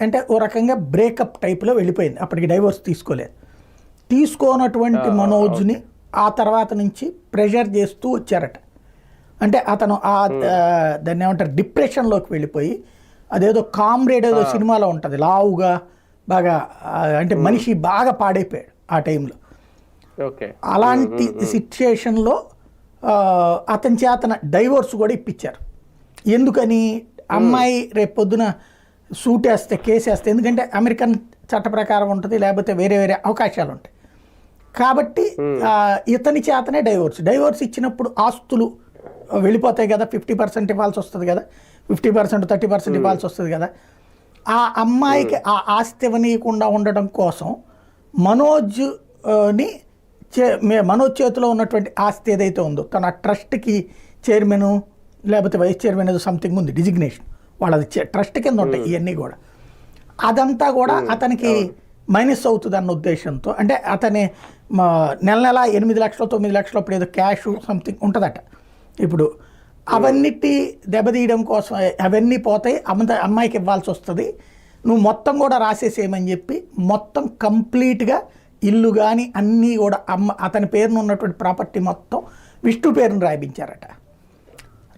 అంటే ఓ రకంగా బ్రేకప్ టైప్లో వెళ్ళిపోయింది, అప్పటికి డైవోర్స్ తీసుకోలేదు. తీసుకోనటువంటి మనోజ్ని ఆ తర్వాత నుంచి ప్రెషర్ చేస్తూ వచ్చారట. అంటే అతను దాన్ని ఏమంటారు డిప్రెషన్లోకి వెళ్ళిపోయి, అదేదో కామ్రేడ్ ఏదో సినిమాలో ఉంటుంది, లావుగా బాగా అంటే మనిషి బాగా పాడైపోయాడు ఆ టైంలో. అలాంటి సిచ్యుయేషన్లో అతని చేతన డైవోర్స్ కూడా ఇప్పించారు. ఎందుకని? అమ్మాయి రేపు పొద్దున సూట్ వేస్తే, కేసు వేస్తే, ఎందుకంటే అమెరికన్ చట్ట ప్రకారం ఉంటుంది, లేకపోతే వేరే వేరే అవకాశాలు ఉంటాయి కాబట్టి ఇతని చేతనే డైవోర్స్ ఇచ్చినప్పుడు ఆస్తులు వెళ్ళిపోతాయి కదా, 50% ఇవ్వాల్సి వస్తుంది కదా, 50% 30% ఇవ్వాల్సి వస్తుంది కదా. ఆ అమ్మాయికి ఆ ఆస్తి ఇవ్వనీయకుండా ఉండడం కోసం మనోజ్ చేతిలో ఉన్నటువంటి ఆస్తి ఏదైతే ఉందో, తన ట్రస్ట్కి చైర్మన్ లేకపోతే వైస్ చైర్మన్ ఏదో సంథింగ్ ఉంది డిజిగ్నేషన్, వాళ్ళది ట్రస్ట్ కింద ఉంటాయి ఇవన్నీ కూడా, అదంతా కూడా అతనికి మైనస్ అవుతుంది అన్న ఉద్దేశంతో, అంటే అతని నెల 8 లక్షలు 9 లక్షలు అప్పుడు ఏదో క్యాష్ సంథింగ్ ఉంటుందట. ఇప్పుడు అవన్నిటి దెబ్బతీయడం కోసం అవన్నీ పోతాయి, అమ్మాయికి ఇవ్వాల్సి వస్తుంది, నువ్వు మొత్తం కూడా రాసేసేయమని చెప్పి మొత్తం కంప్లీట్గా ఇల్లు కానీ అన్నీ కూడా అతని పేరున ఉన్నటువంటి ప్రాపర్టీ మొత్తం విష్ణు పేరును రాయించారట.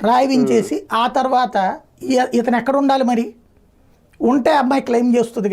రాయించేసి ఆ తర్వాత ఇతను ఎక్కడ ఉండాలి మరి? ఉంటే అమ్మాయి క్లెయిమ్ చేస్తుంది కదా.